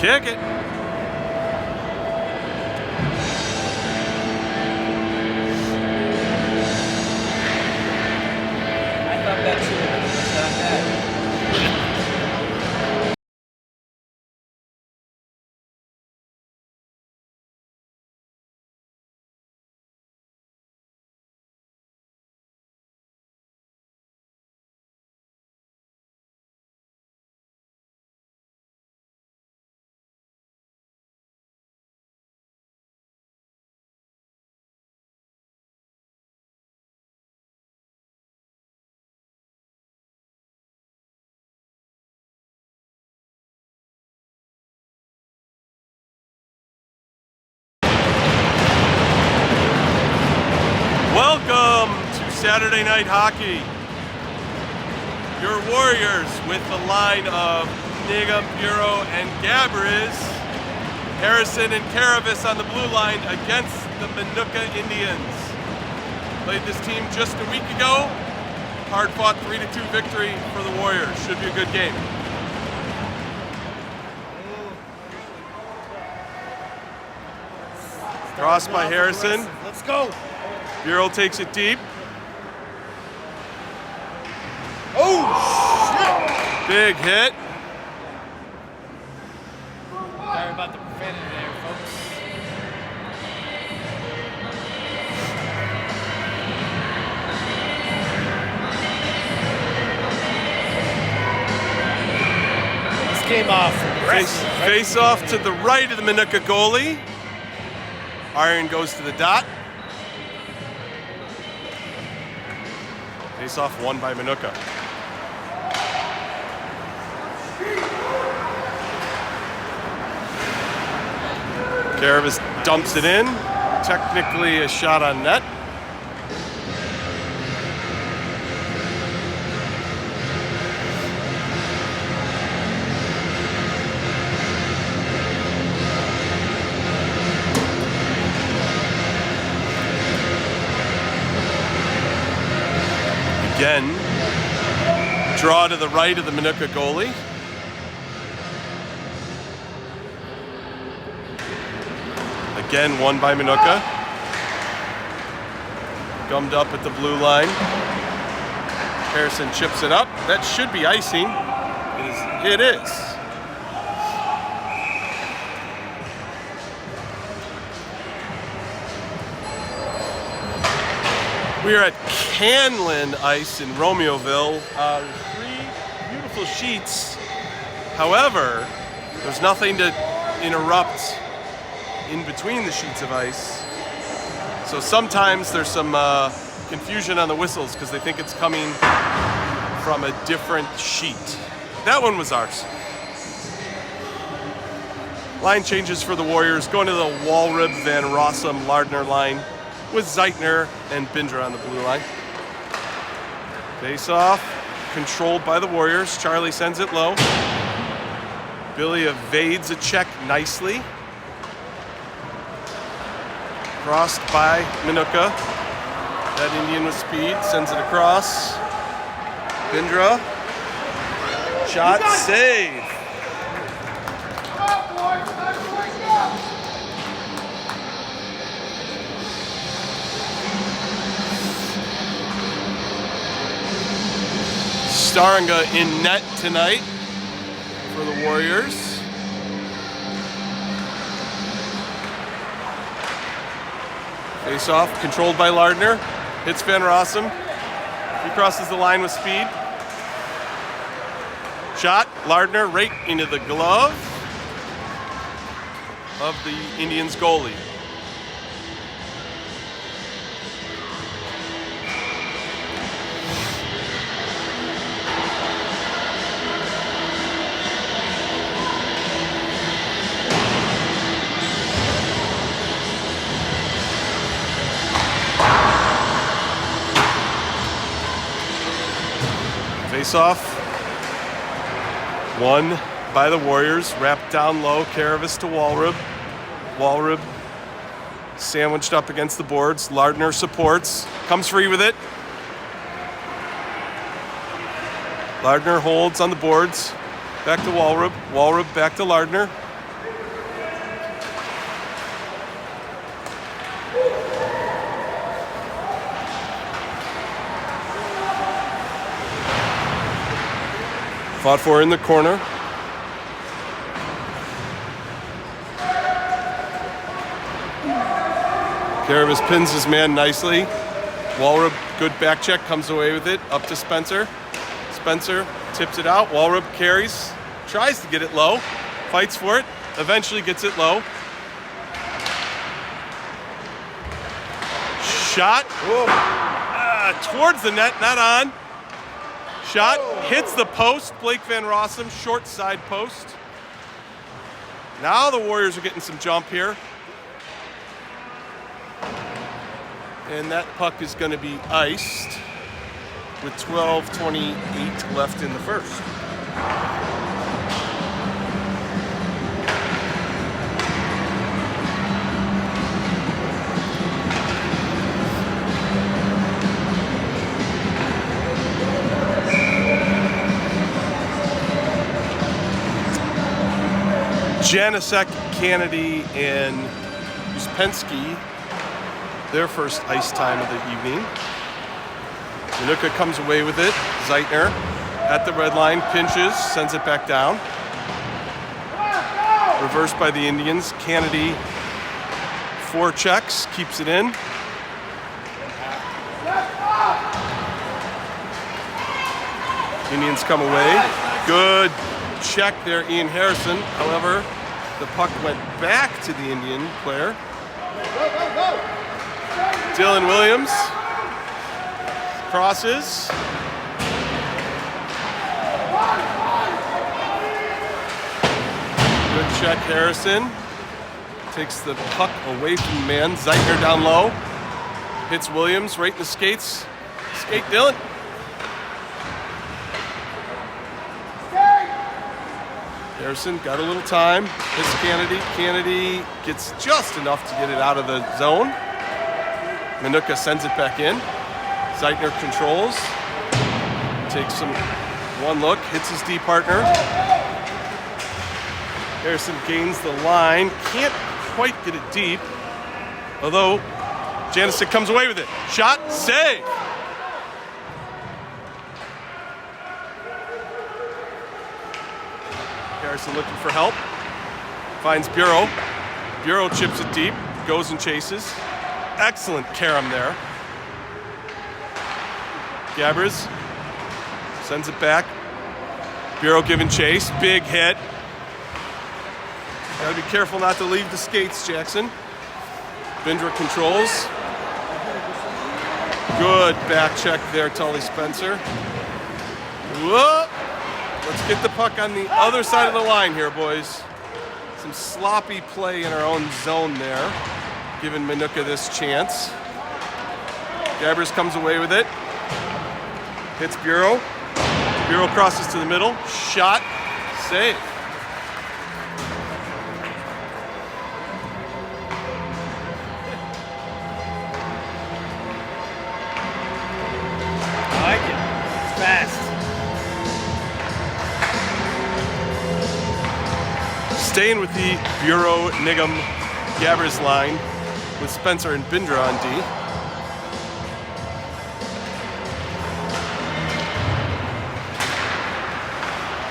Kick it. I thought that too, but it's not that. Welcome to Saturday Night Hockey. Your Warriors with the line of Nigam, Bureau, and Gabriz. Harrison and Karavis on the blue line against the Minooka Indians. Played this team just a week ago. Hard-fought 3-2 victory for the Warriors. Should be a good game. Cross by Harrison. Let's go. Bureau takes it deep. Oh, shit. Big hit. Sorry about the profanity there, folks. This came off. Face off to the right of the Minooka goalie. Iron goes to the dot. Face off won by Minooka. Karavis dumps it in. Technically a shot on net. Again, draw to the right of the Minooka goalie. Again, won by Minooka. Gummed up at the blue line. Harrison chips it up. That should be icing. It is. We are at Canlin Ice in Romeoville. 3 beautiful sheets. However, there's nothing to interrupt in between the sheets of ice. So sometimes there's some confusion on the whistles because they think it's coming from a different sheet. That one was ours. Line changes for the Warriors, going to the Walrib, Van Rossum, Lardner line with Zeitner and Bindra on the blue line. Face off, controlled by the Warriors. Charlie sends it low. Billy evades a check nicely. Crossed by Minooka. That Indian with speed sends it across. Bindra. Shot, save. Staringa in net tonight for the Warriors. Face off, controlled by Lardner. Hits Van Rossum. He crosses the line with speed. Shot, Lardner right into the glove of the Indians goalie. Face off. Won by the Warriors. Wrapped down low. Karavis to Walrib. Walrib sandwiched up against the boards. Lardner supports. Comes free with it. Lardner holds on the boards. Back to Walrib. Walrib back to Lardner. Fought for in the corner. Karavis pins his man nicely. Walrub, good back check, comes away with it. Up to Spencer. Spencer tips it out. Walrub carries, tries to get it low, fights for it, eventually gets it low. Shot. Towards the net, not on. Shot hits the post. Blake Van Rossum, short side post. Now the Warriors are getting some jump here. And that puck is going to be iced with 12:28 left in the first. Janicek, Kennedy, and Uspensky, their first ice time of the evening. Minooka comes away with it. Zeitner at the red line, pinches, sends it back down. Reversed by the Indians. Kennedy forechecks, keeps it in. Indians come away. Good check there, Ian Harrison. However, the puck went back to the Indian player. Dylan Williams crosses. Good check, Harrison. Takes the puck away from the man. Zeitner down low. Hits Williams right in the skates. Skate Dylan. Harrison got a little time. Hits Kennedy. Kennedy gets just enough to get it out of the zone. Minooka sends it back in. Zeitner controls. Takes one look. Hits his D partner. Harrison gains the line. Can't quite get it deep. Although Janicek comes away with it. Shot. Save. Harrison looking for help. Finds Bureau. Bureau chips it deep. Goes and chases. Excellent carom there. Gabbers sends it back. Bureau giving chase. Big hit. Gotta be careful not to leave the skates, Jackson. Bindra controls. Good back check there, Tully Spencer. Whoa! Let's get the puck on the other side of the line here, boys. Some sloppy play in our own zone there, giving Minooka this chance. Gabbers comes away with it. Hits Bureau. Bureau crosses to the middle. Shot. Save. I like it. It's fast. Staying with the Bureau, Nigam, Gabbers line with Spencer and Bindra on D.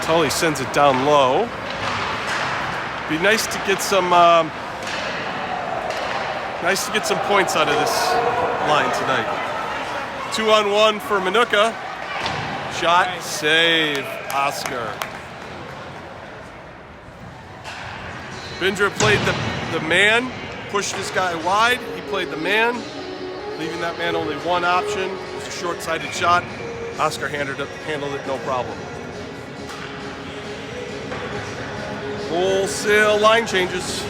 Tully sends it down low. Be nice to get some points out of this line tonight. 2-on-1 for Minooka. Shot, nice. Save, Oscar. Bindra played the man, pushed this guy wide. He played the man, leaving that man only one option. It was a short-sided shot. Oscar handled it no problem. Wholesale line changes.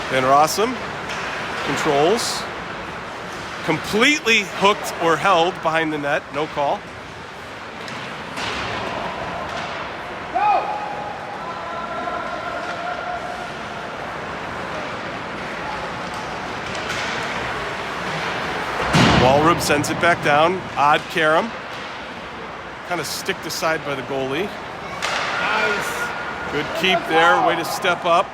Van Rossum controls. Completely hooked or held behind the net. No call. Walrub sends it back down. Odd carom. Kind of sticked aside by the goalie. Nice. Good keep there. Way to step up.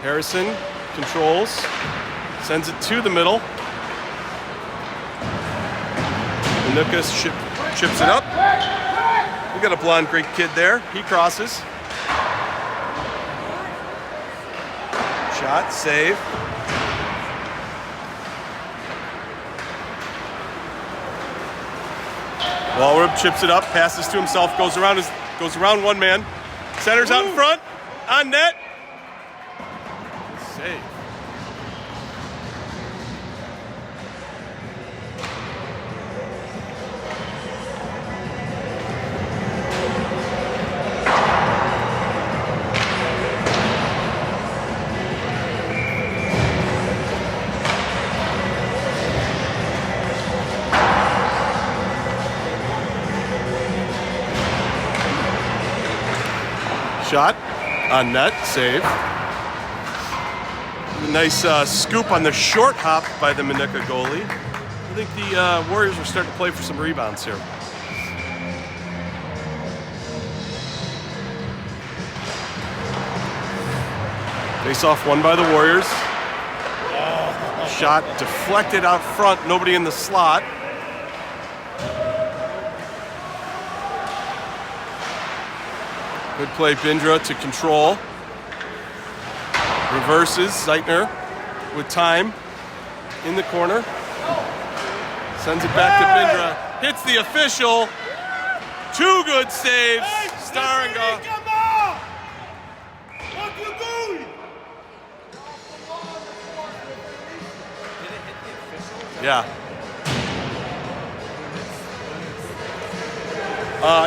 Harrison controls, sends it to the middle. Minooka chips it up. We got a blonde Greek kid there. He crosses. Shot, save. Walrub chips it up, passes to himself, goes around one man. Centers out in front, on net. Save. Shot on net, save. A nice scoop on the short hop by the Minooka goalie. I think the Warriors are starting to play for some rebounds here. Face off won by the Warriors. Shot deflected out front, nobody in the slot. Good play, Bindra to control. Reverses, Zeitner with time in the corner. Sends it back to Bindra. Hits the official. Two good saves. Staringa. Yeah.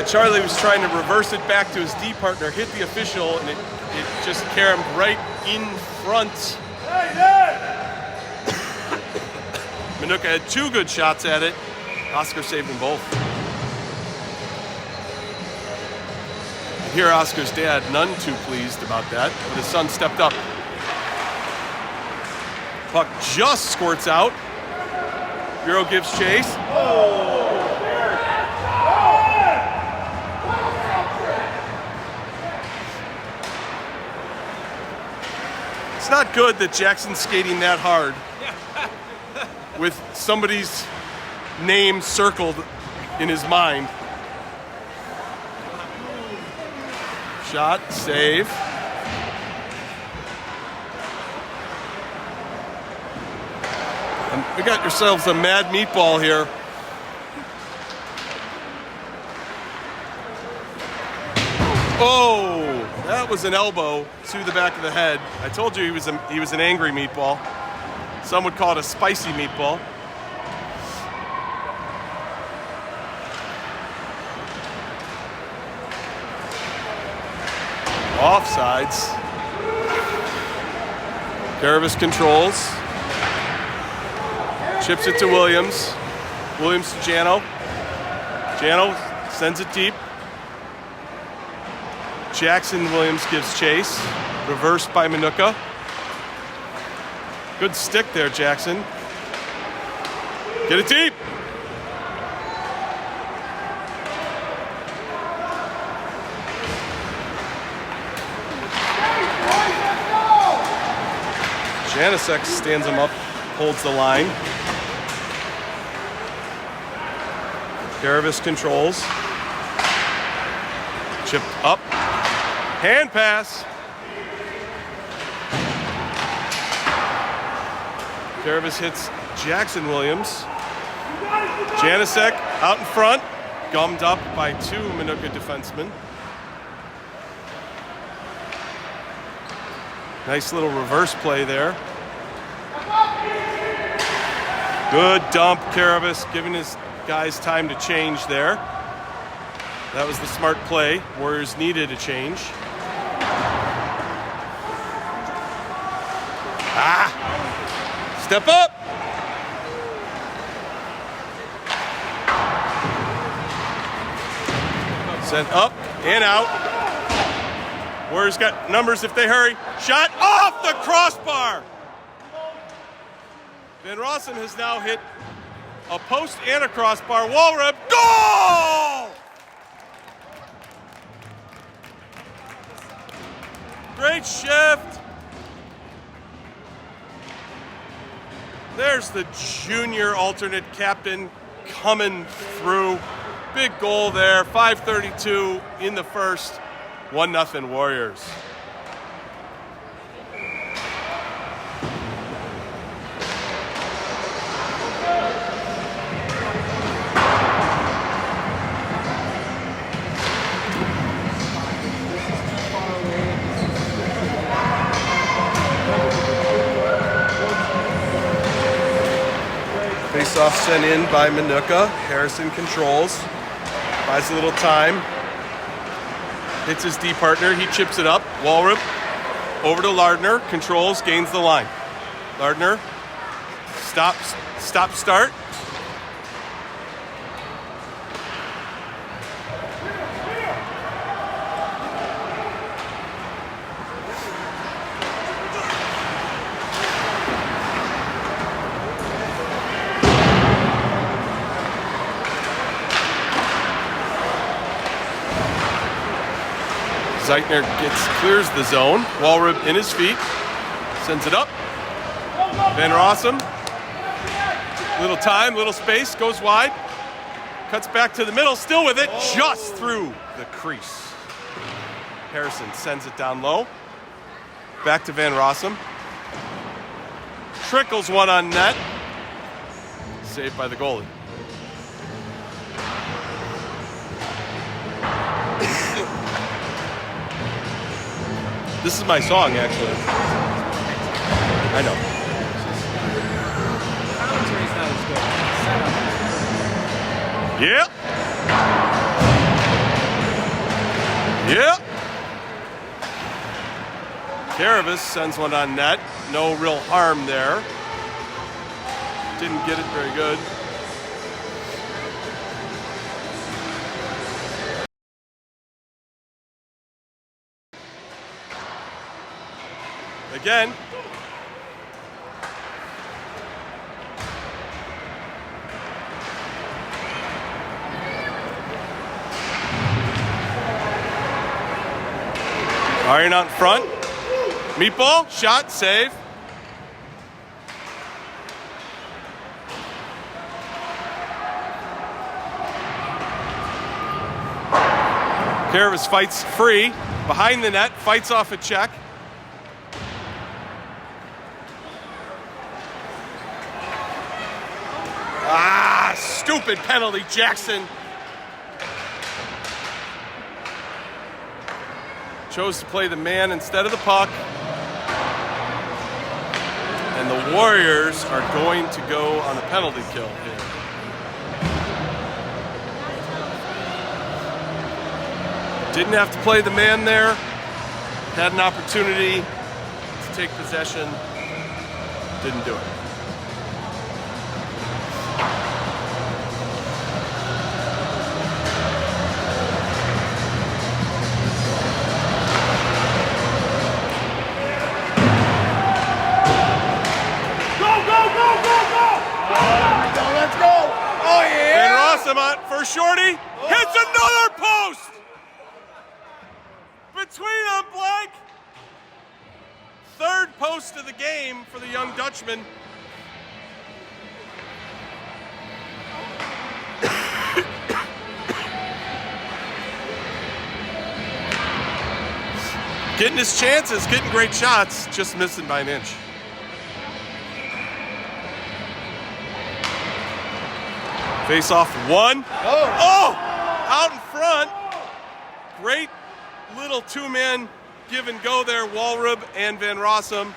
Charlie was trying to reverse it back to his D partner, hit the official, and it just caromed right in front. Minooka had two good shots at it. Oscar saved them both. And here Oscar's dad, none too pleased about that, but his son stepped up. Puck just squirts out. Bureau gives chase. It's not good that Jackson's skating that hard with somebody's name circled in his mind. Shot, save. And we got yourselves a mad meatball here. Oh, that was an elbow to the back of the head. I told you he was an angry meatball. Some would call it a spicy meatball. Offsides. Garavis controls. Chips it to Williams. Williams to Jano. Jano sends it deep. Jackson Williams gives chase. Reversed by Minooka. Good stick there, Jackson. Get it deep. Janasek stands him up, holds the line. Garavis controls. Chipped up. Hand pass. Garavis hits Jackson Williams. Janasek out in front, gummed up by two Minooka defensemen. Nice little reverse play there. Good dump, Garavis, giving his guys time to change there. That was the smart play. Warriors needed a change. Step up. Sent up and out. Warriors got numbers if they hurry. Shot off the crossbar. Van Rossum has now hit a post and a crossbar. Walrub, goal! Great shift. There's the junior alternate captain coming through. Big goal there, 5:32 in the first, 1-0 Warriors. Face-off sent in by Minooka. Harrison controls. Buys a little time. Hits his D partner. He chips it up. Walrup over to Lardner. Controls. Gains the line. Lardner. Stops. Stop. Start. Zeitner clears the zone. Walrup in his feet. Sends it up. Van Rossum. Little time, little space. Goes wide. Cuts back to the middle. Still with it. Just through the crease. Harrison sends it down low. Back to Van Rossum. Trickles one on net. Saved by the goalie. This is my song, actually. I know. Yep. Yep. Caravis sends one on net. No real harm there. Didn't get it very good. Again. Iron out in front. Meatball, shot, save. Caravis fights free. Behind the net, fights off a check. Stupid penalty, Jackson. Chose to play the man instead of the puck. And the Warriors are going to go on a penalty kill here. Didn't have to play the man there. Had an opportunity to take possession. Didn't do it. For Shorty, hits another post! Between them, blank. Third post of the game for the young Dutchman. Getting his chances, getting great shots, just missing by an inch. Face off one. Oh! Out in front. Great little two-man give and go there. Walrup and Van Rossum.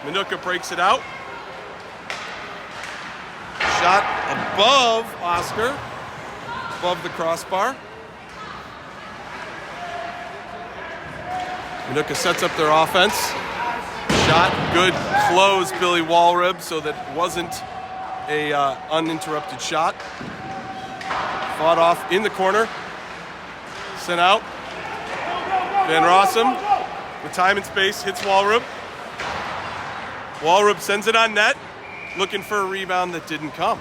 Minooka breaks it out. Shot above Oscar. Above the crossbar. Minooka sets up their offense. Shot, good close, Billy Walrup, so that wasn't a uninterrupted shot. Fought off in the corner. Sent out. Van Rossum, with time and space, hits Walrup. Walrup sends it on net, looking for a rebound that didn't come.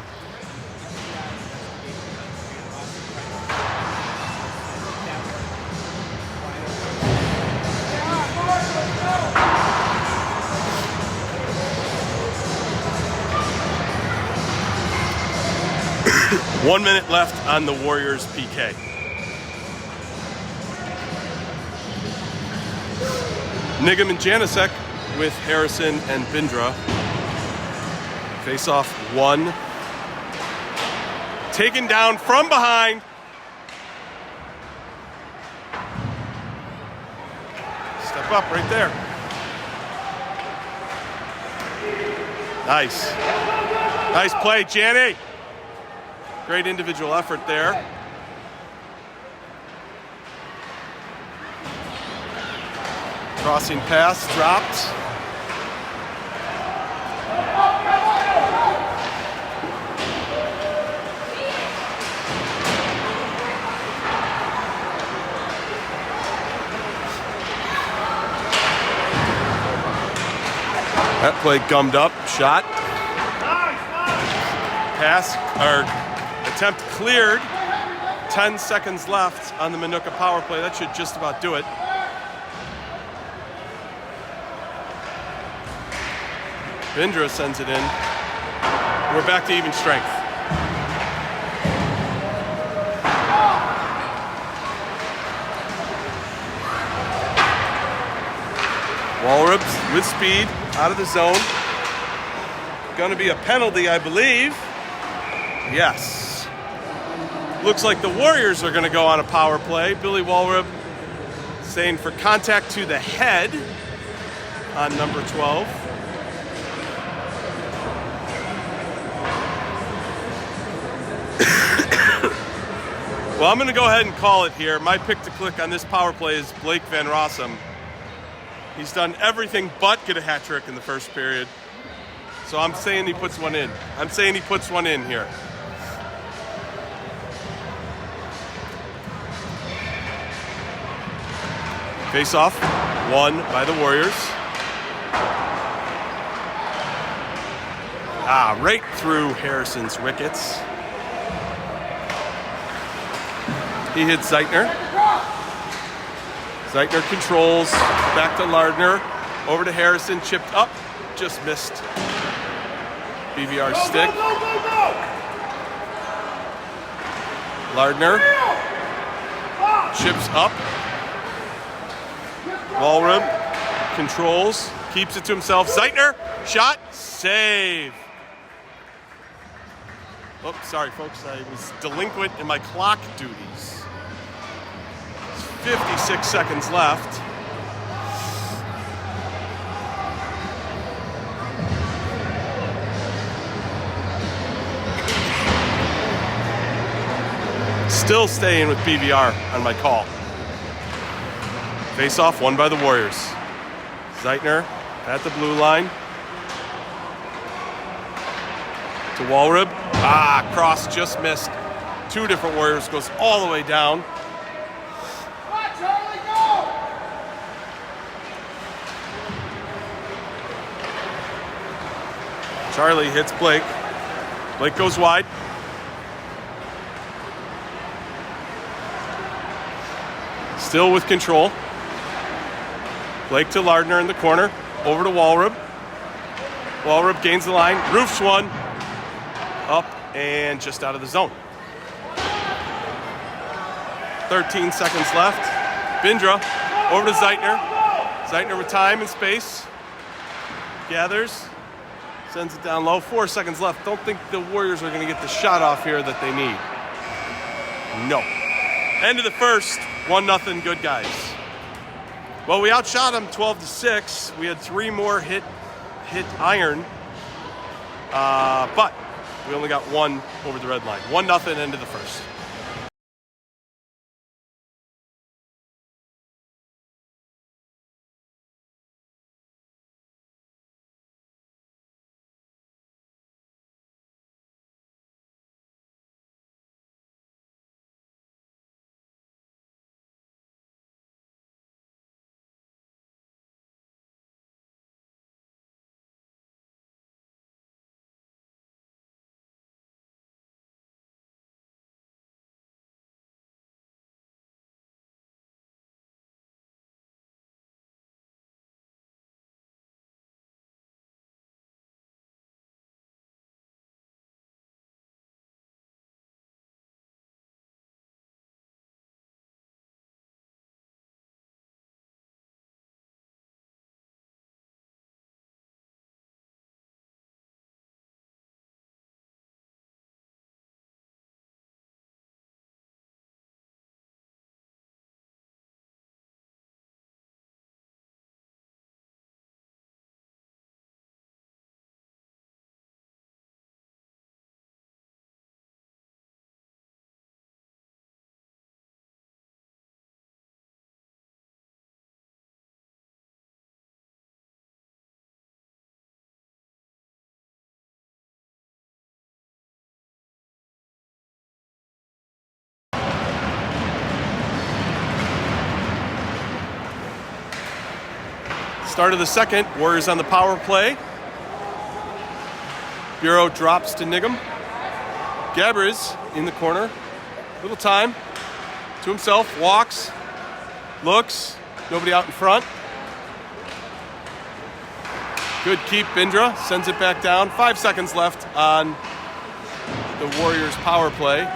1 minute left on the Warriors PK. Nigam and Janicek with Harrison and Bindra. Face off 1. Taken down from behind. Step up right there. Nice. Nice play, Janny. Great individual effort there. Crossing pass, dropped. That play gummed up, shot. Pass, or attempt cleared. 10 seconds left on the Minooka power play. That should just about do it. Bindra sends it in. We're back to even strength. Walrubs with speed, out of the zone. Gonna be a penalty, I believe. Yes. Looks like the Warriors are gonna go on a power play. Billy Walrub saying for contact to the head on number 12. Well, I'm gonna go ahead and call it here. My pick to click on this power play is Blake Van Rossum. He's done everything but get a hat trick in the first period. So I'm saying he puts one in. I'm saying he puts one in here. Face off, won by the Warriors. Right through Harrison's wickets. He hits Zeitner. Zeitner controls, back to Lardner, over to Harrison, chipped up, just missed. BVR stick. Lardner chips up. Walrub controls, keeps it to himself. Zeitner, shot, save. Oh, sorry folks, I was delinquent in my clock duties. 56 seconds left. Still staying with BVR on my call. Face off won by the Warriors. Zeitner at the blue line. To Walrub. Cross just missed. 2 different Warriors, goes all the way down. Charlie hits Blake. Blake goes wide. Still with control. Blake to Lardner in the corner. Over to Walrub. Walrub gains the line. Roofs one. Up and just out of the zone. 13 seconds left. Bindra over to Zeitner. Zeitner with time and space. Gathers. Sends it down low. 4 seconds left. Don't think the Warriors are going to get the shot off here that they need. No. End of the first. 1-0 good guys. Well, we outshot them 12-6. We had 3 more hit iron. But we only got 1 over the red line. 1-0 end of the first. Start of the second, Warriors on the power play. Bureau drops to Nigam. Gabbers in the corner. Little time. To himself, walks, looks. Nobody out in front. Good keep, Bindra. Sends it back down. 5 seconds left on the Warriors power play.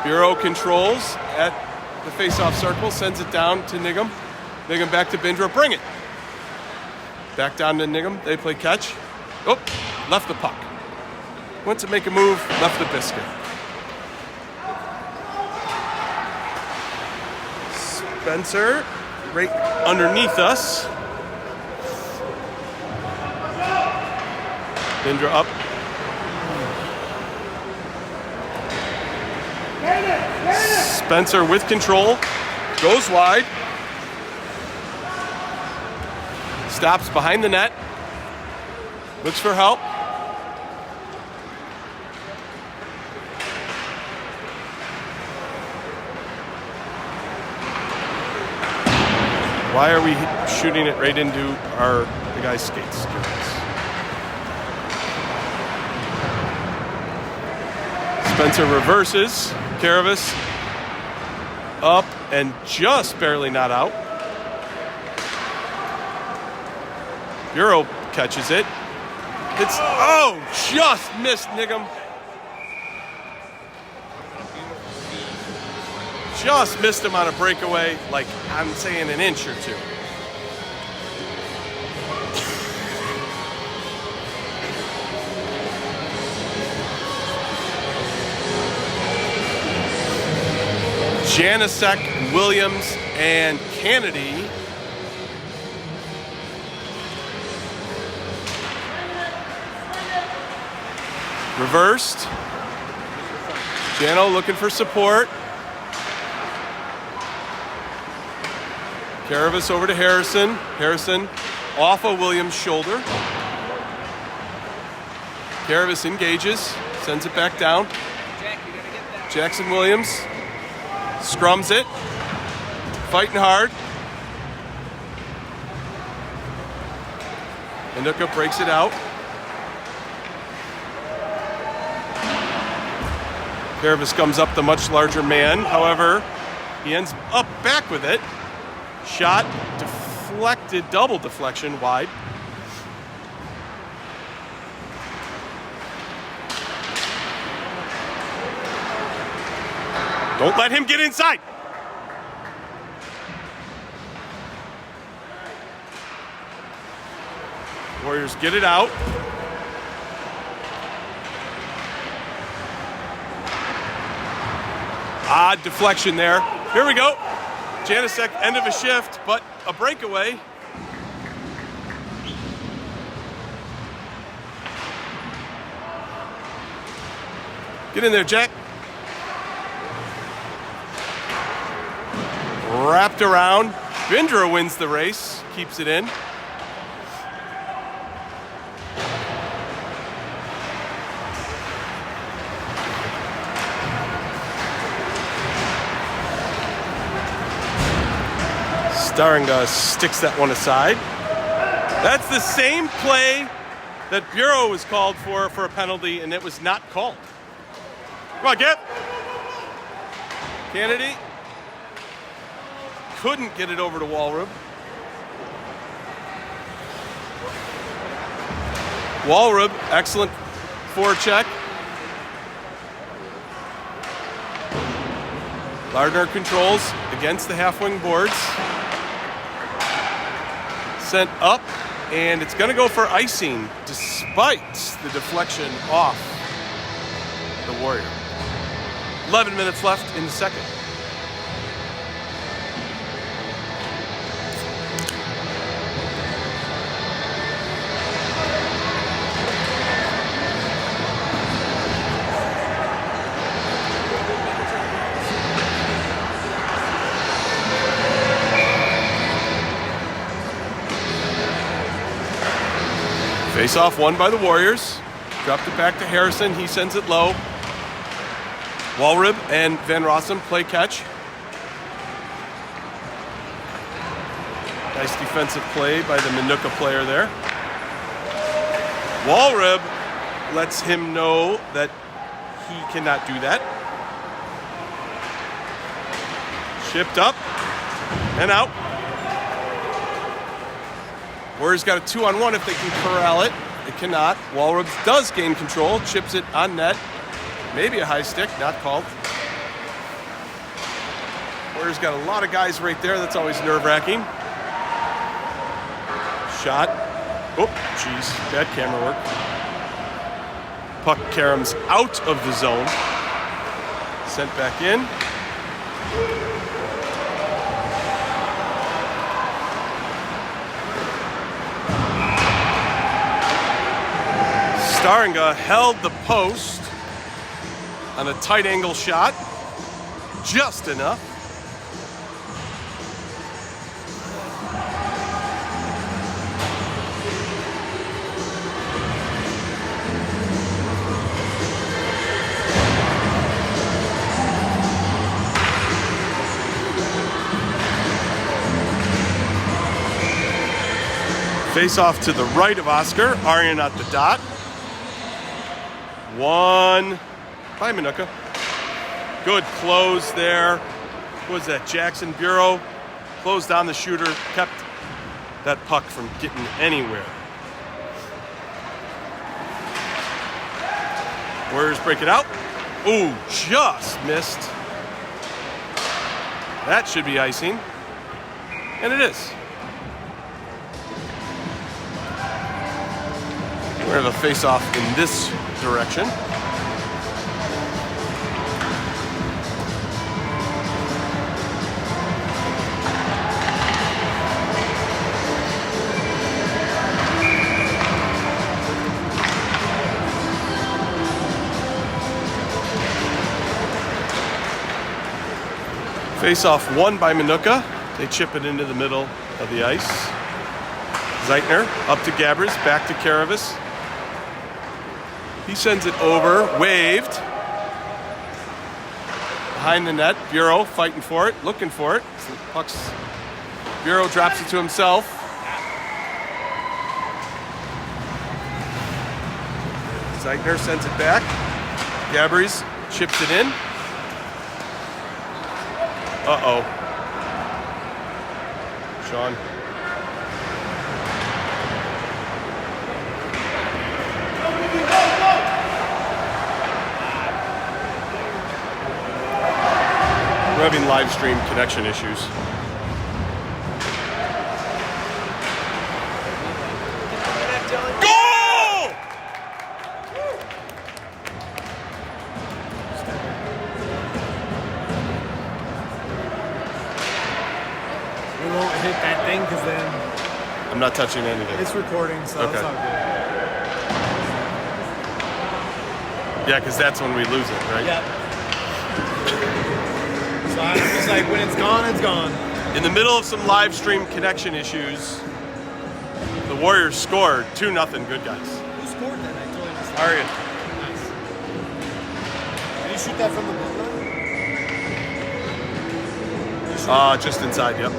Bureau controls at the face-off circle, sends it down to Nigam. Nigam back to Bindra, bring it. Back down to Nigam, they play catch. Oh, left the puck. Went to make a move, left the biscuit. Spencer, right underneath us. Bindra up. Spencer with control, goes wide, stops behind the net, looks for help. Why are we shooting it right into the guy's skates? Spencer reverses, Karavis up and just barely not out. Bureau catches it. It's, just missed Nigam. Just missed him on a breakaway, like I'm saying an inch or two. Janicek, Williams, and Kennedy. Reversed. Jano looking for support. Karavis over to Harrison. Harrison off of Williams' shoulder. Karavis engages, sends it back down. Jackson Williams scrums it, fighting hard. Minooka breaks it out. Karavis comes up the much larger man. However, he ends up back with it. Shot deflected, double deflection wide. Don't let him get inside. Warriors get it out. Odd deflection there. Here we go. Janicek, end of a shift, but a breakaway. Get in there, Jack. Wrapped around. Bindra wins the race, keeps it in. Staringa sticks that one aside. That's the same play that Bureau was called for a penalty, and it was not called. Come on, get. Kennedy couldn't get it over to Walrub. Walrub, excellent forecheck. Lardner controls against the half-wing boards. Sent up, and it's going to go for icing despite the deflection off the Warrior. 11 minutes left in the second. Face-off won by the Warriors. Dropped it back to Harrison. He sends it low. Walrib and Van Rossum play catch. Nice defensive play by the Minooka player there. Wallrib lets him know that he cannot do that. Shipped up and out. Warriors got a 2-on-1 if they can corral it. They cannot. Wallrib does gain control, chips it on net. Maybe a high stick, not called. Warriors got a lot of guys right there. That's always nerve-wracking. Shot. Oh, jeez, bad camera work. Puck caroms out of the zone. Sent back in. Staringa held the post on a tight angle shot. Just enough. Face off to the right of Oscar. Aryan at the dot. One by Minooka. Good close there. What was that? Jackson Bureau closed on the shooter, kept that puck from getting anywhere. Warriors break it out. Ooh, just missed. That should be icing. And it is. We have a face-off in this direction. Face-off won by Minooka. They chip it into the middle of the ice. Zeitner up to Gabbers, back to Karavis. He sends it over, waved. Behind the net, Bureau fighting for it, looking for it. So puck's, Bureau drops it to himself. Zeitner sends it back. Gabbers chips it in. Uh-oh. Sean. We're having live stream connection issues. Goal! We won't hit that thing because then I'm not touching anything. it's recording, so Okay. it's all good. Yeah, because that's when we lose it, right? Yep. So I'm just like, when it's gone, it's gone. In the middle of some live stream connection issues, the Warriors scored 2-0. Good guys. Who scored that? I totally missed that. Aryan. Nice. Did you shoot that from the blue line? Just inside, yep.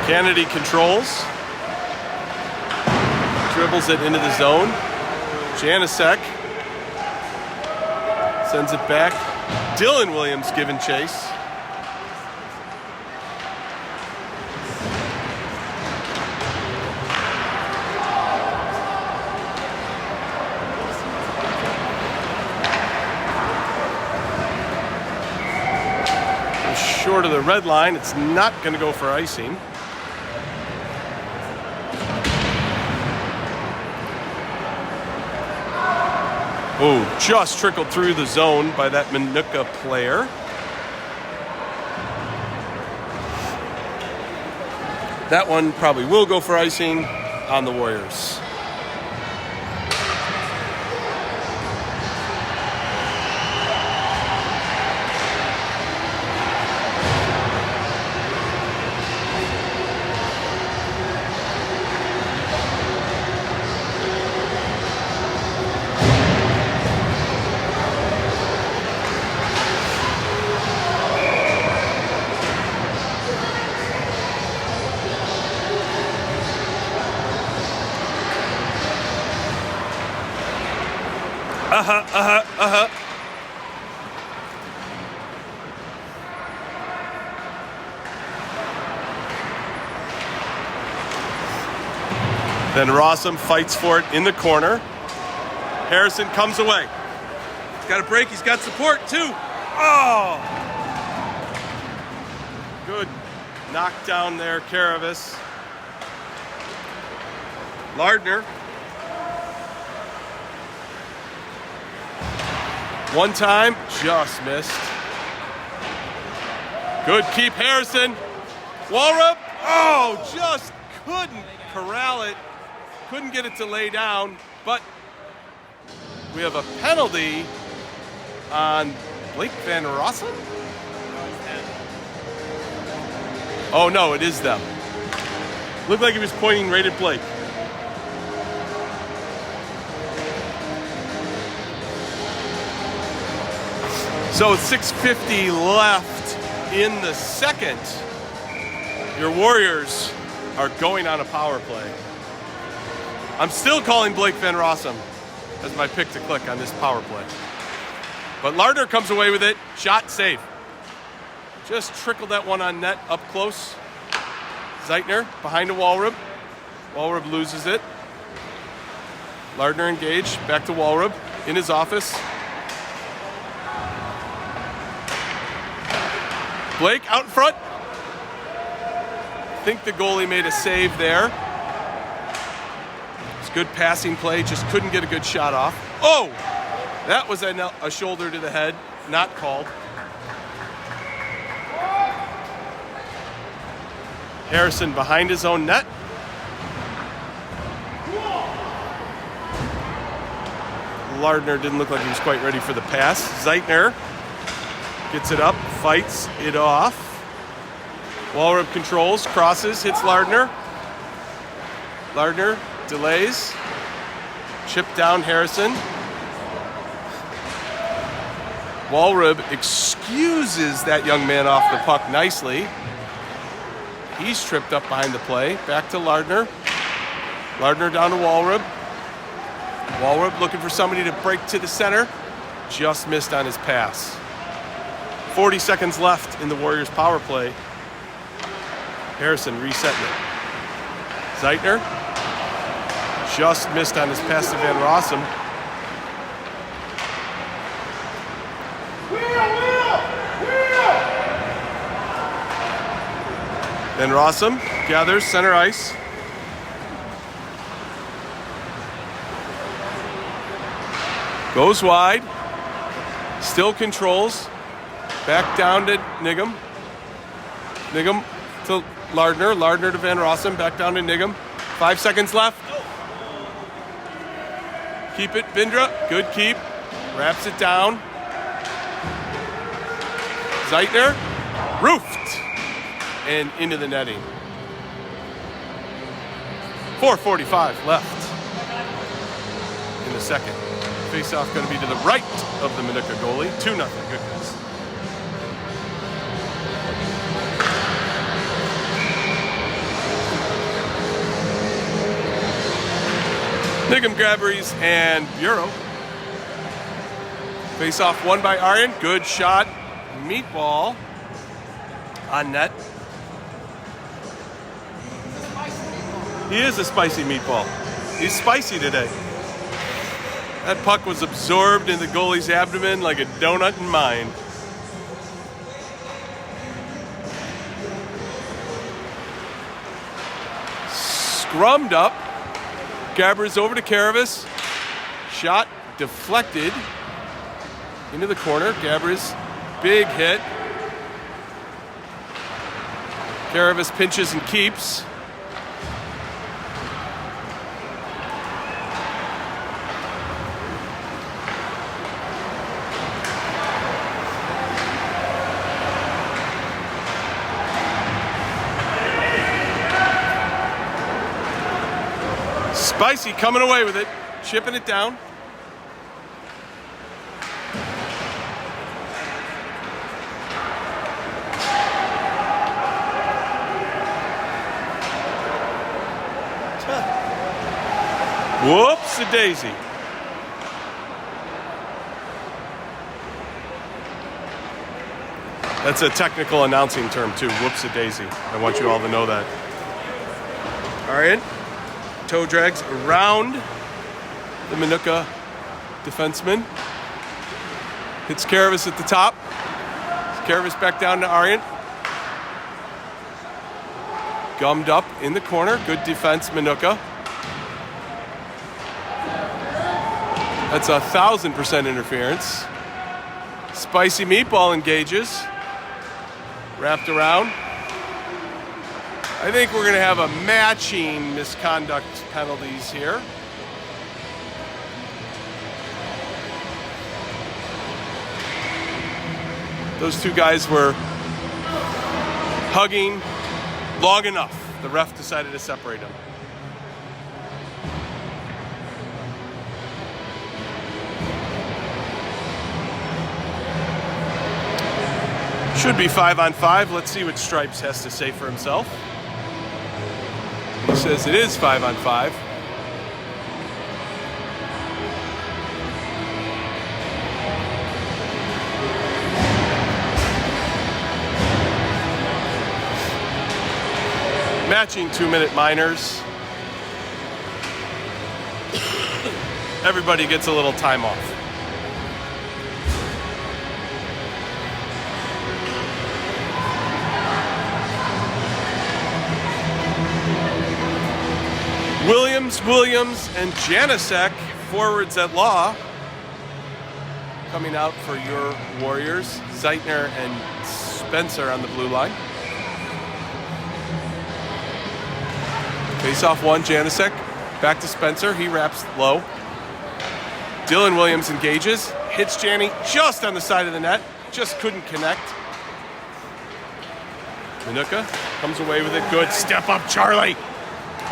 Kennedy controls. Dribbles it into the zone. Janasek sends it back. Dylan Williams giving chase. Short of the red line. It's not going to go for icing. Oh, just trickled through the zone by that Minooka player. That one probably will go for icing on the Warriors. Then Rossum fights for it in the corner. Harrison comes away. He's got a break. He's got support too. Oh! Good knockdown there, Karavis. Lardner. One time, just missed. Good keep, Harrison. Walrup. Oh, just couldn't corral it. Couldn't get it to lay down, but we have a penalty on Blake Van Rossum? Oh no, it is them. Looked like he was pointing right at Blake. So 6:50 left in the second. Your Warriors are going on a power play. I'm still calling Blake Van Rossum as my pick to click on this power play. But Lardner comes away with it. Shot safe. Just trickled that one on net up close. Zeitner behind a Walrub. Walrub loses it. Lardner engaged. Back to Walrub in his office. Blake out in front. I think the goalie made a save there. It's good passing play, just couldn't get a good shot off. Oh! That was a shoulder to the head, not called. Harrison behind his own net. Lardner didn't look like he was quite ready for the pass. Zeitner gets it up, fights it off. Walrup controls, crosses, hits Lardner. Lardner delays. Chip down Harrison. Walrup excuses that young man off the puck nicely. He's tripped up behind the play. Back to Lardner. Lardner down to Walrup. Walrup looking for somebody to break to the center. Just missed on his pass. 40 seconds left in the Warriors power play. Harrison resetting it. Zeitner just missed on his pass to Van Rossum. Van Rossum gathers center ice. Goes wide. Still controls. Back down to Niggum. Niggum to Lardner. Lardner to Van Rossum. Back down to Niggum. 5 seconds left. Keep it, Bindra. Good keep. Wraps it down. Zeitner. Roofed. And into the netting. 4:45 left in the second. Face-off going to be to the right of the Minooka goalie. 2-0. Good news. Niggum, Grabberies, and Bureau. Face-off won by Aryan. Good shot. Meatball on net. He is a spicy meatball. He's spicy today. That puck was absorbed in the goalie's abdomen like a donut in mine. Scrummed up. Gabbers over to Karavis. Shot deflected into the corner. Gabbers, big hit. Karavis pinches and keeps. Spicy coming away with it, chipping it down. Whoops, a daisy. That's a technical announcing term too. Whoops-a-daisy. I want you all to know that. Arian, toe drags around the Minooka defenseman. Hits Karavis at the top. Karavis back down to Arian. Gummed up in the corner. Good defense, Minooka. That's 1,000% interference. Spicy meatball engages. Wrapped around. I think we're going to have a matching misconduct penalties here. Those two guys were hugging long enough. The ref decided to separate them. Should be 5-on-5. Let's see what Stripes has to say for himself. He says it is 5-on-5. Matching 2-minute minors. Everybody gets a little time off. Williams, and Janicek, forwards at law, coming out for your Warriors. Zeitner and Spencer on the blue line. Face off one, Janicek. Back to Spencer. He wraps low. Dylan Williams engages. Hits Janny just on the side of the net. Just couldn't connect. Minooka comes away with it. Good step up, Charlie.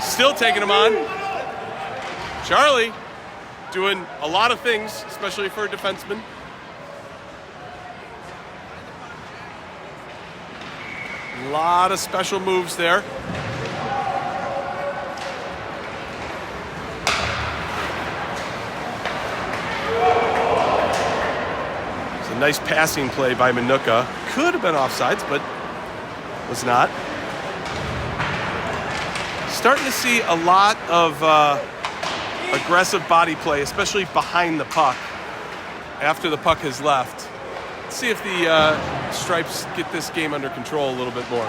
Still taking him on. Charlie doing a lot of things, especially for a defenseman. A lot of special moves there. It's a nice passing play by Minooka. Could have been offsides, but was not. Starting to see a lot of aggressive body play, especially behind the puck after the puck has left. Let's see if the Stripes get this game under control a little bit more.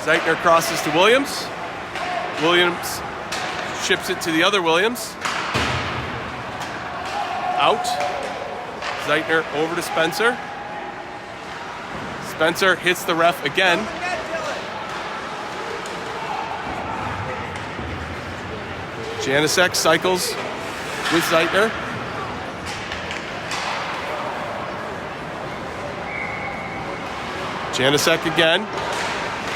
Zeitner crosses to Williams. Williams chips it to the other Williams. Out. Zeitner over to Spencer. Spencer hits the ref again. Janicek cycles with Zeitner. Janicek again.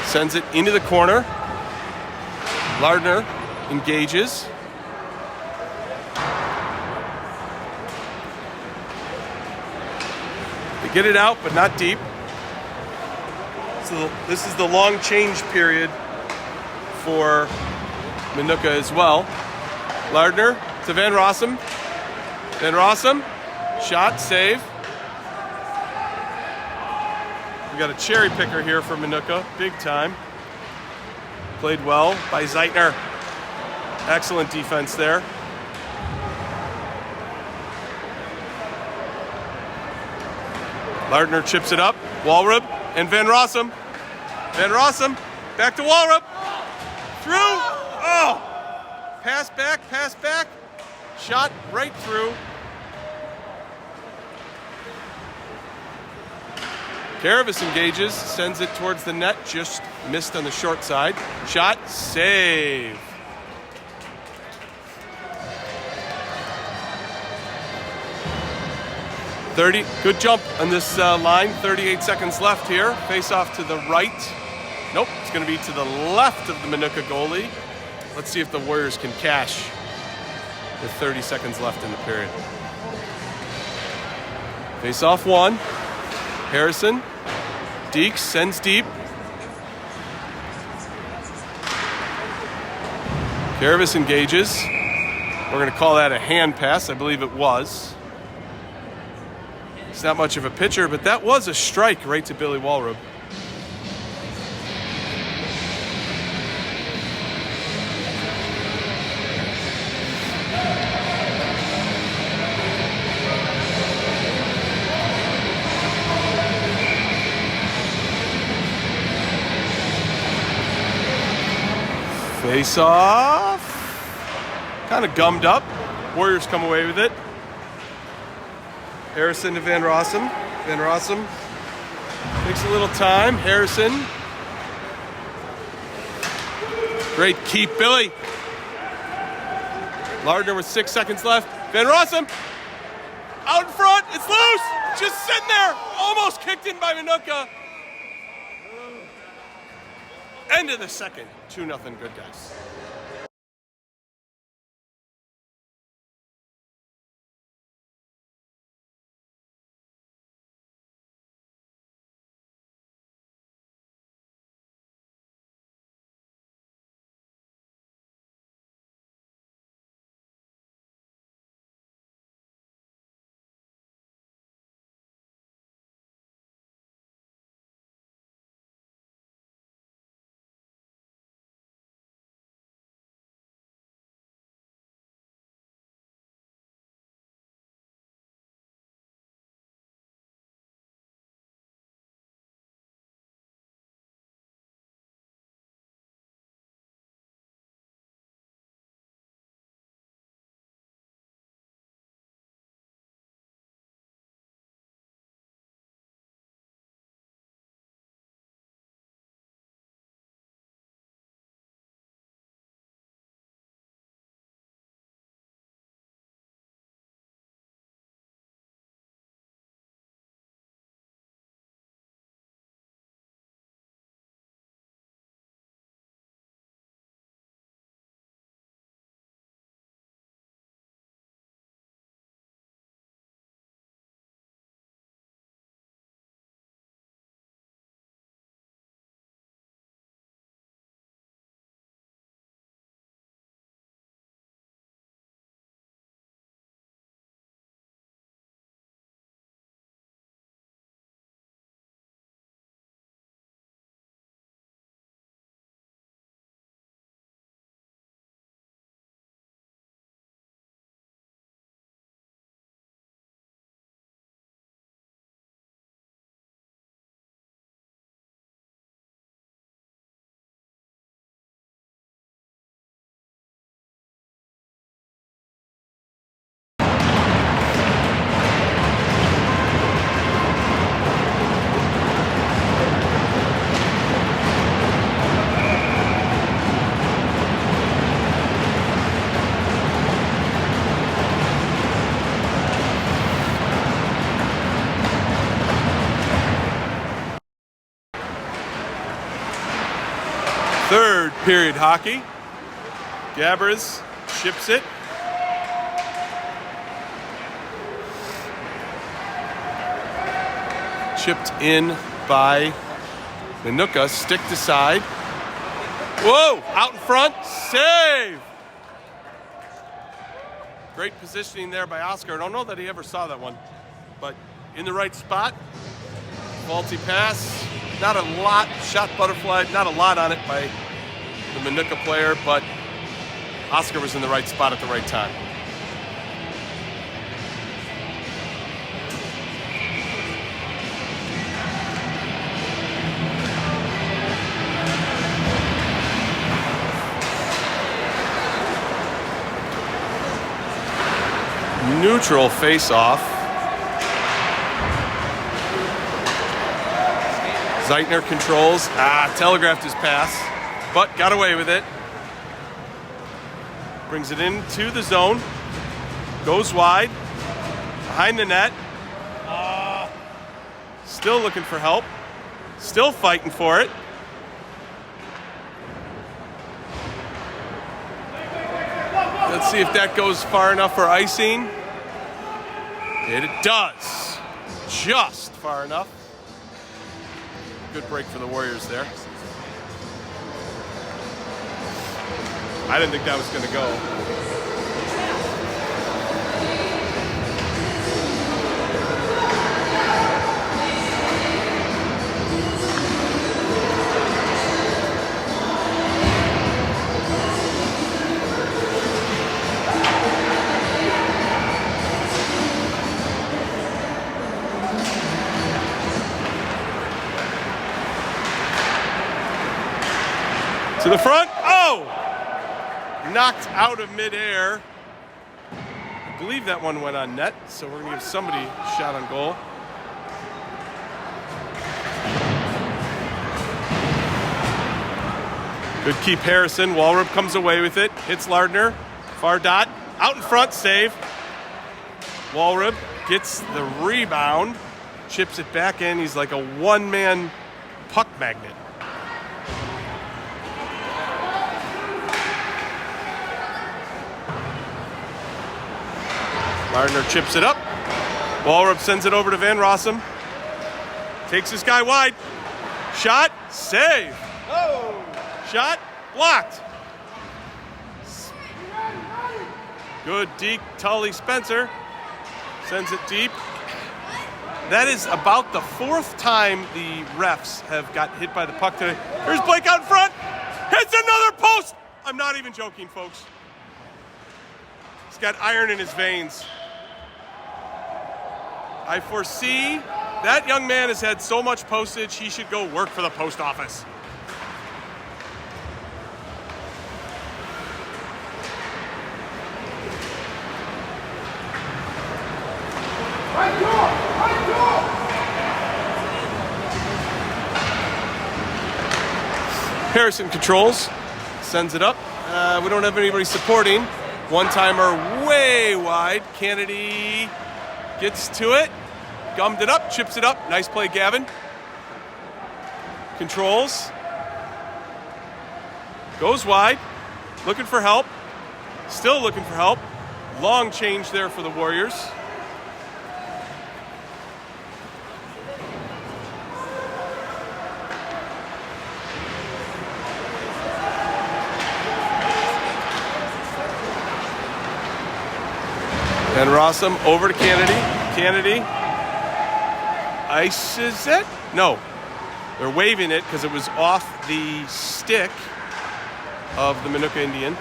Sends it into the corner. Lardner engages. They get it out, but not deep. So this is the long change period for Minooka as well. Lardner to Van Rossum. Van Rossum, shot, save. We got a cherry picker here for Minooka, big time. Played well by Zeitner. Excellent defense there. Lardner chips it up. Walrup and Van Rossum. Van Rossum, back to Walrup. Through. Oh! Pass back. Shot right through. Karavis engages, sends it towards the net, just missed on the short side. Shot, save. Good jump on this line. 38 seconds left here. Face off to the right. Nope, it's going to be to the left of the Minooka goalie. Let's see if the Warriors can cash with 30 seconds left in the period. Face off one. Harrison. Deeks sends deep. Karavis engages. We're going to call that a hand pass. I beve it was. He's not much of a pitcher, but that was a strike right to Billy Walrub. Face off. Kind of gummed up. Warriors come away with it. Harrison to Van Rossum. Van Rossum takes a little time. Harrison. Great keep, Billy. Lardner with 6 seconds left. Van Rossum out in front. It's loose. Just sitting there. Almost kicked in by Minooka. End of the second. 2-0 good guys. Third period hockey. Gabbers ships it. Chipped in by Minooka. Stick to side. Whoa! Out in front. Save! Great positioning there by Oscar. I don't know that he ever saw that one, but in the right spot. Faulty pass. Not a lot. Shot butterfly. Not a lot on it by the Minooka player, but Oscar was in the right spot at the right time. Neutral face-off. Zeitner controls. Telegraphed his pass, but got away with it. Brings it into the zone. Goes wide. Behind the net. Still looking for help. Still fighting for it. Let's see if that goes far enough for icing. It does. Just far enough. Good break for the Warriors there. I didn't think that was going to go. To the front. Oh! Knocked out of midair. I believe that one went on net, so we're going to give somebody a shot on goal. Good keep, Harrison. Walrup comes away with it. Hits Lardner. Far dot. Out in front, save. Walrup gets the rebound. Chips it back in. He's like a one-man puck magnet. Lardner chips it up. Walrup sends it over to Van Rossum. Takes this guy wide. Shot. Save. Oh! Shot. Blocked. Good deke. Tully Spencer sends it deep. That is about the fourth time the refs have got hit by the puck today. Here's Blake out in front. Hits another post. I'm not even joking, folks. He's got iron in his veins. I foresee that young man has had so much postage, he should go work for the post office. Harrison controls, sends it up. We don't have anybody supporting. One-timer way wide. Kennedy gets to it, gummed it up, chips it up. Nice play, Gavin. Controls. Goes wide, looking for help. Still looking for help. Long change there for the Warriors. And Rossum over to Kennedy. Kennedy ices it. No, they're waving it because it was off the stick of the Minooka Indian.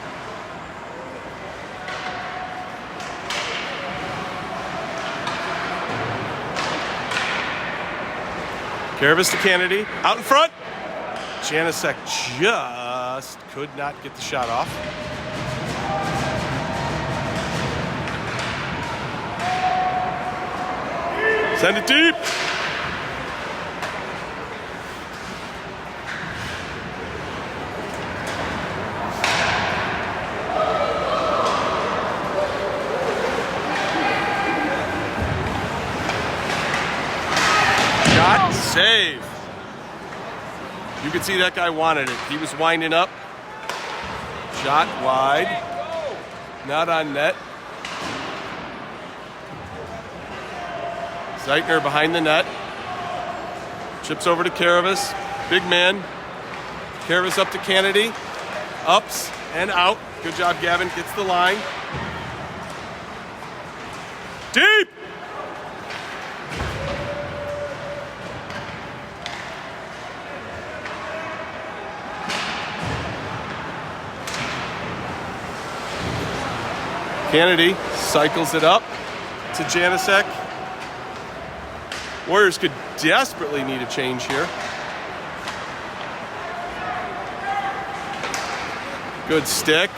Karavas to Kennedy. Out in front. Janicek just could not get the shot off. Send it deep. Shot, save. You could see that guy wanted it. He was winding up. Shot wide. Not on net. Zeitner behind the net. Chips over to Karavas. Big man. Karavas up to Kennedy. Ups and out. Good job, Gavin. Gets the line. Deep! Kennedy cycles it up to Janicek. Warriors could desperately need a change here. Good stick.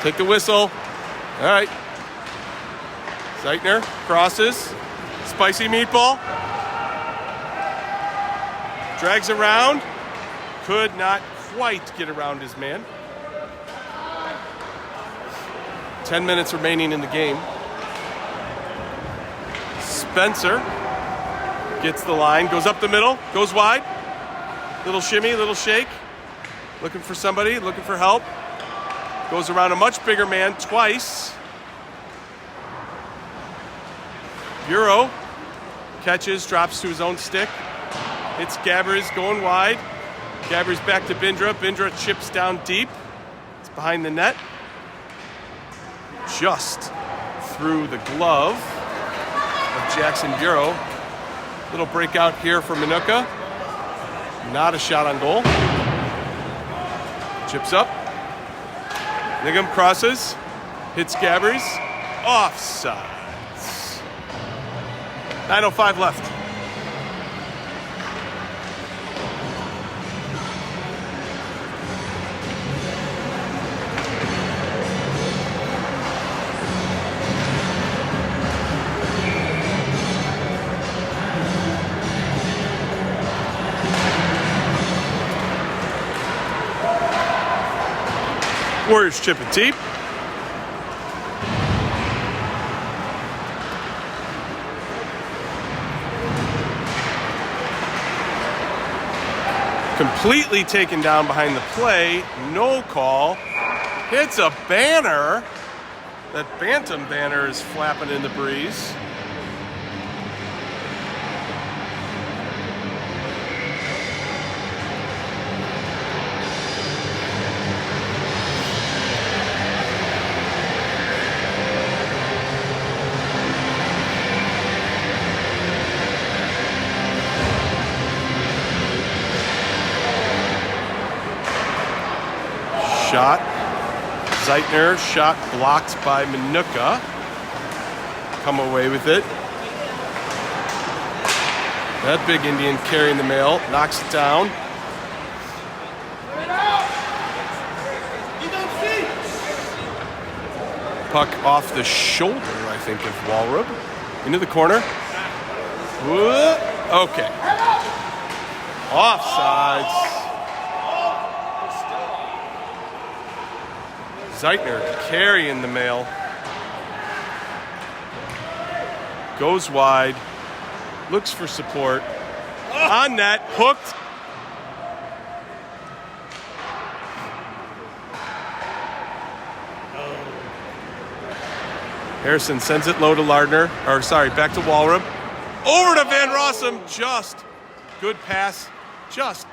Take the whistle. All right. Zeitner crosses. Spicy meatball. Drags around. Could not quite get around his man. 10 minutes remaining in the game. Spencer gets the line, goes up the middle, goes wide. Little shimmy, little shake. Looking for somebody, looking for help. Goes around a much bigger man twice. Bureau catches, drops to his own stick. Hits Gabbers going wide. Gabbers back to Bindra. Bindra chips down deep. It's behind the net. Just through the glove of Jackson Bureau. Little breakout here for Minooka. Not a shot on goal. Chips up. Nigham crosses. Hits Gabbers. Offsides. 9:05 left. Warriors chip it deep. Completely taken down behind the play. No call. Hits a banner. That Bantam banner is flapping in the breeze. Shot. Zeitner, shot blocked by Minooka. Come away with it. That big Indian carrying the mail, knocks it down. Puck off the shoulder, I think, of Walrub. Into the corner. Okay. Offsides. Zeitner carrying the mail. Goes wide. Looks for support. On net. Hooked. Harrison sends it low to Lardner. Or sorry, back to Walrub. Over to Van Rossum. Just good pass. Just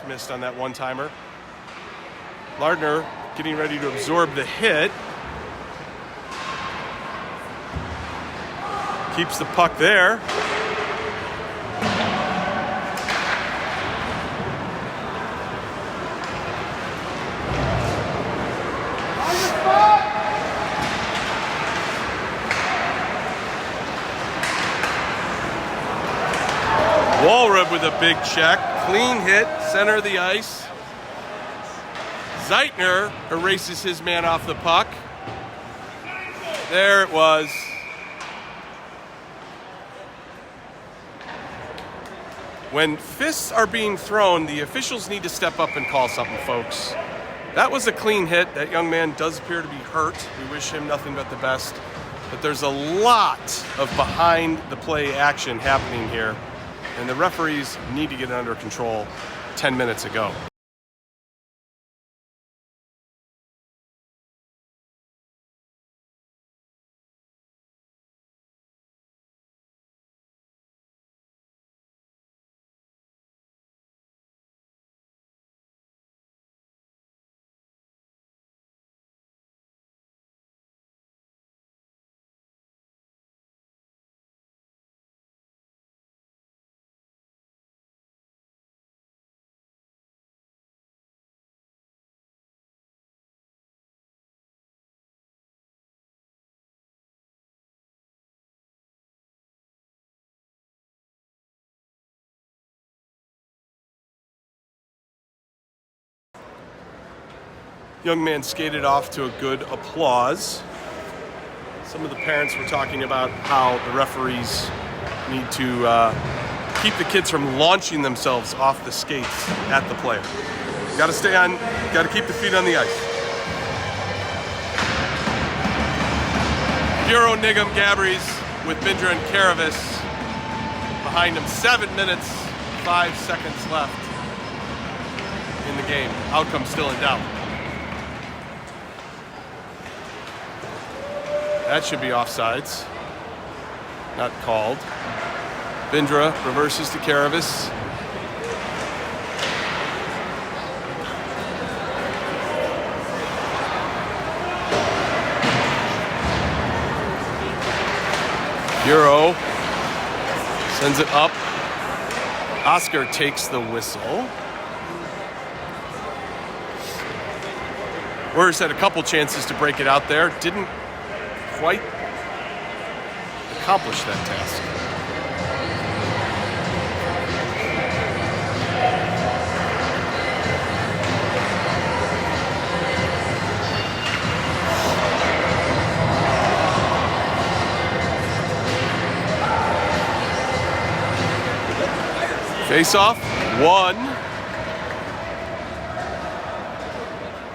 missed on that one-timer. Lardner getting ready to absorb the hit. Keeps the puck there. Walrub with a big check. Clean hit, center of the ice. Zeitner erases his man off the puck. There it was. When fists are being thrown, the officials need to step up and call something, folks. That was a clean hit. That young man does appear to be hurt. We wish him nothing but the best. But there's a lot of behind-the-play action happening here, and the referees need to get it under control 10 minutes ago. Young man skated off to a good applause. Some of the parents were talking about how the referees need to keep the kids from launching themselves off the skates at the player. Got to stay on, got to keep the feet on the ice. Bureau, Nigam, Gabrys with Bindra and Karavis behind him. 7 minutes, 5 seconds left in the game. Outcome still in doubt. That should be offsides. Not called. Bindra reverses to Karavis. Bureau sends it up. Oscar takes the whistle. Warriors had a couple chances to break it out there. Didn't quite accomplish that task. Face-off, won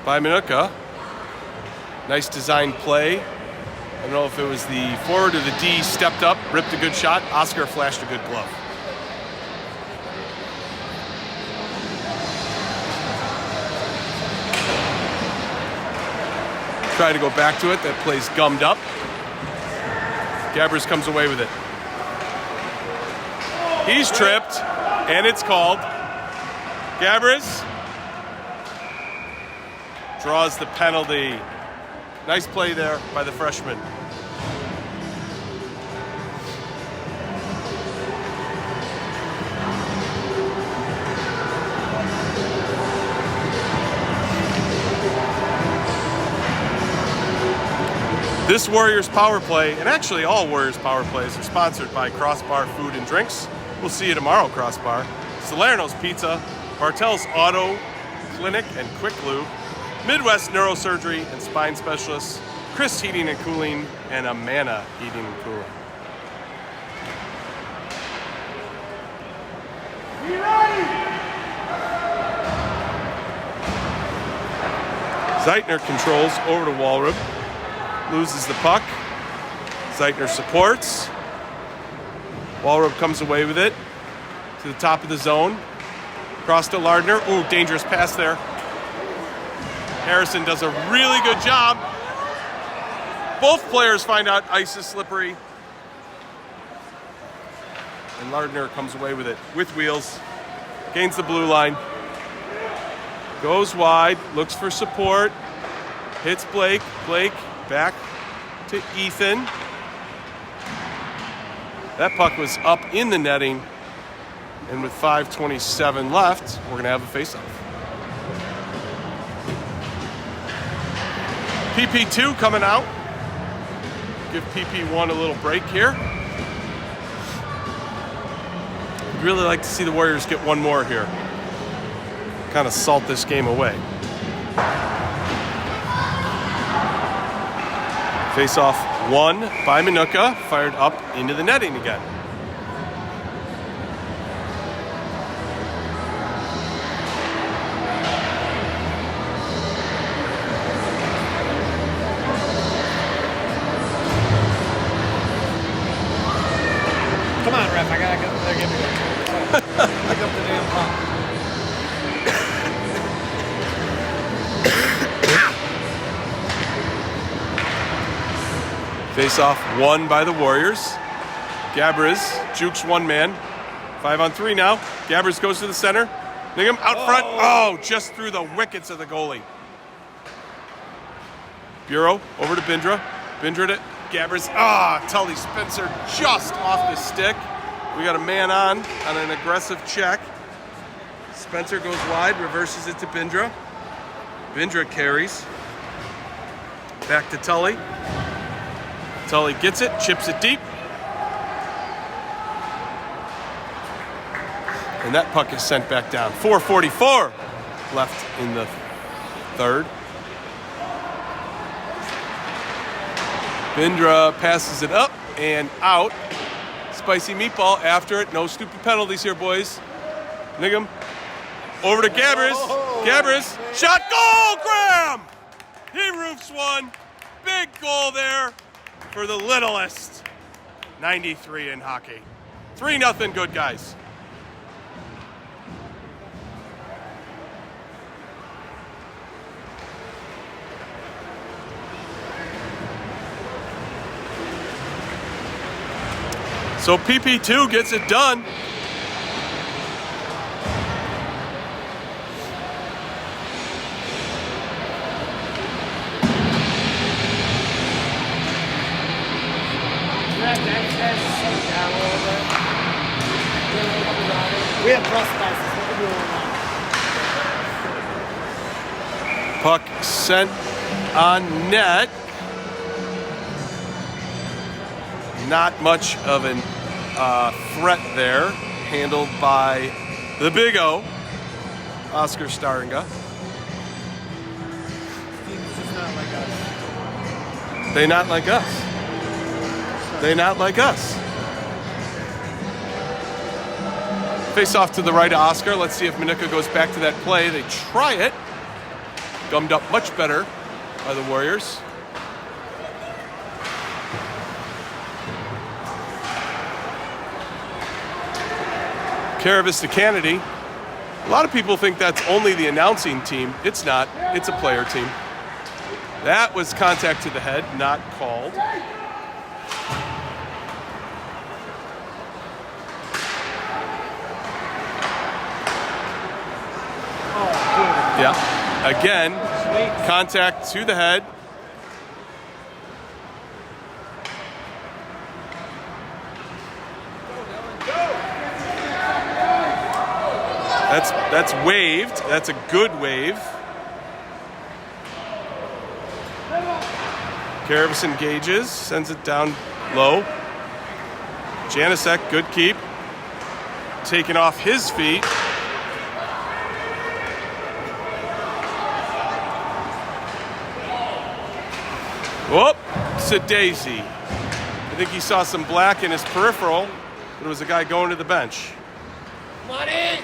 by Minooka. Nice design play. I don't know if it was the forward or the D stepped up, ripped a good shot. Oscar flashed a good glove. Try to go back to it. That play's gummed up. Gabbers comes away with it. He's tripped, and it's called. Gabbers draws the penalty. Nice play there by the freshman. This Warriors power play, and actually all Warriors power plays, are sponsored by Crossbar Food and Drinks. We'll see you tomorrow, Crossbar. Salerno's Pizza, Bartell's Auto Clinic and Quick Lube, Midwest Neurosurgery and Spine Specialists, Chris Heating and Cooling, and Amana Heating and Cooling. Zeitner controls over to Walrub. Loses the puck. Zeitner supports. Walrub comes away with it to the top of the zone. Cross to Lardner. Ooh, dangerous pass there. Harrison does a really good job. Both players find out ice is slippery. And Lardner comes away with it with wheels. Gains the blue line. Goes wide. Looks for support. Hits Blake. Blake back to Ethan. That puck was up in the netting. And with 5:27 left, we're going to have a faceoff. PP2 coming out. Give PP1 a little break here. I'd really like to see the Warriors get one more here. Kind of salt this game away. Face-off won by Minooka, fired up into the netting again. Come on, ref, I gotta get there. Give me that. Pick up the damn puck. Face-off won by the Warriors. Gabbers jukes one man. 5-on-3 now. Gabbers goes to the center. Ningham out front. Oh, just through the wickets of the goalie. Bureau over to Bindra. Bindra to Gabbers. Tully Spencer just off the stick. We got a man on an aggressive check. Spencer goes wide, reverses it to Bindra. Bindra carries. Back to Tully. Tully gets it, chips it deep. And that puck is sent back down. 4:44 left in the third. Bindra passes it up and out. Spicy meatball after it. No stupid penalties here, boys. Ningham over to Gabbers. Gabbers, shot, goal, Graham! He roofs one. Big goal there for the littlest. 93 in hockey. 3-0 good guys. So PP2 gets it done. We have cross passes. Puck sent on net. Not much of an threat there. Handled by the Big O, Oscar Staringa. They not like us. They not like us. Face off to the right of Oscar. Let's see if Minooka goes back to that play. They try it. Gummed up much better by the Warriors. Caravis to Kennedy. A lot of people think that's only the announcing team. It's not. It's a player team. That was contact to the head, not called. Yeah. Again, contact to the head. That's waved. That's a good wave. Caravis engages, sends it down low. Janicek, good keep. Taken off his feet. Whoop, it's a daisy. I think he saw some black in his peripheral, but it was a guy going to the bench. Money!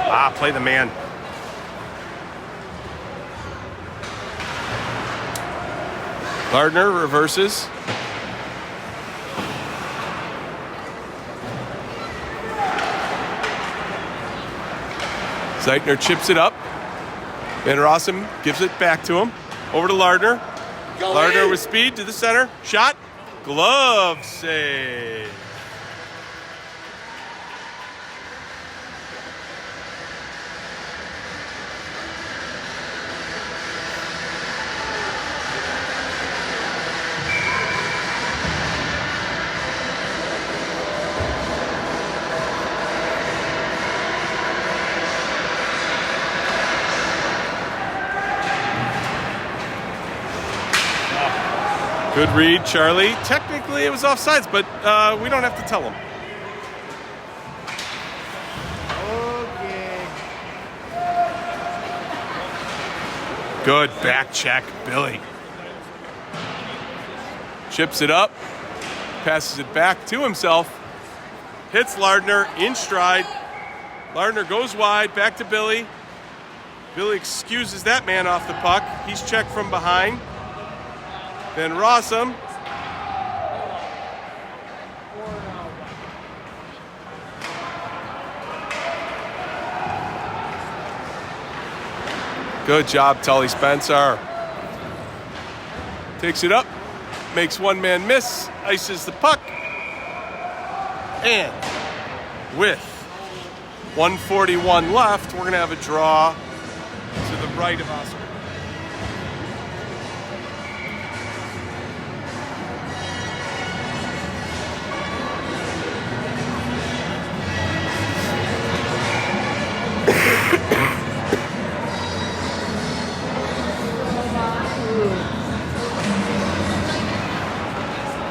Ah, play the man. Lardner reverses. Zeitner chips it up. Van Rossum gives it back to him. Over to Lardner. Lardner with speed to the center. Shot. Glove save. Good read, Charlie. Technically, it was offsides, but we don't have to tell him. Okay. Good back check, Billy. Chips it up, passes it back to himself, hits Lardner in stride. Lardner goes wide, back to Billy. Billy excuses that man off the puck. He's checked from behind. Then Rossum. Good job, Tully Spencer. Takes it up, makes one man miss, ices the puck. And with 1:41 left, we're going to have a draw to the right of Oscar.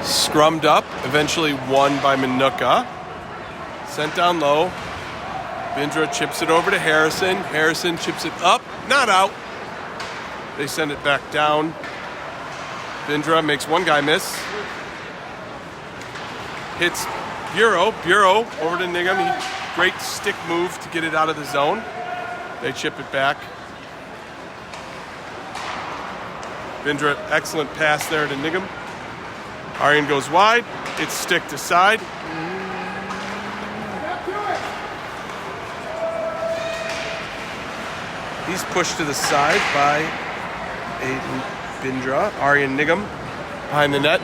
Scrummed up, eventually won by Minooka. Sent down low. Bindra chips it over to Harrison. Harrison chips it up, not out. They send it back down. Bindra makes one guy miss. Hits Bureau. Bureau over to Nigham. Great stick move to get it out of the zone. They chip it back. Bindra, excellent pass there to Nigham. Aryan goes wide. It's stick to side. He's pushed to the side by Aiden Bindra. Aryan Nigham behind the net.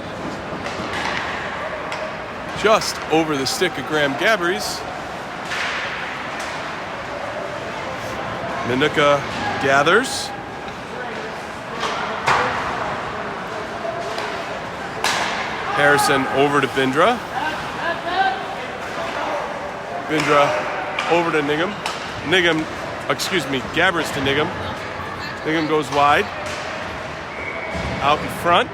Just over the stick of Graham Gabbries. Minooka gathers. Harrison over to Bindra. Bindra over to Nigham. Gabbers to Nigham. Nigham goes wide. Out in front.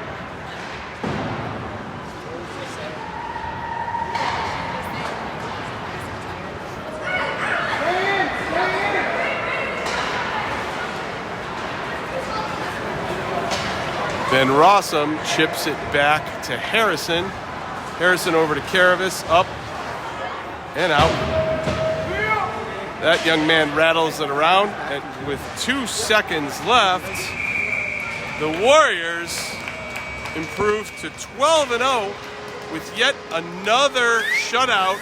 Then Rossum chips it back to Harrison. Harrison over to Caravis, up and out. That young man rattles it around, and with 2 seconds left, the Warriors improved to 12-0 with yet another shutout,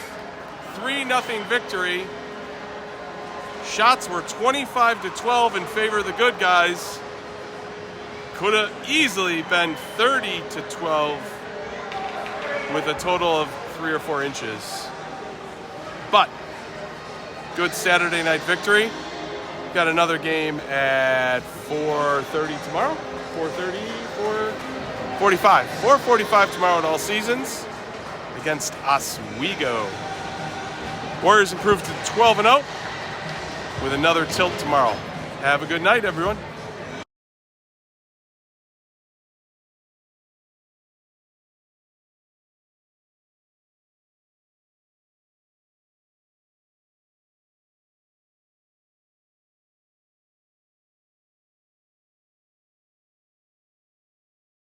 3-0 victory. Shots were 25-12 in favor of the good guys. Could have easily been 30-12 with a total of 3 or 4 inches. But good Saturday night victory. Got another game at 4:30 tomorrow. 4:45 tomorrow at All Seasons against Oswego. Warriors improved to 12-0 with another tilt tomorrow. Have a good night, everyone.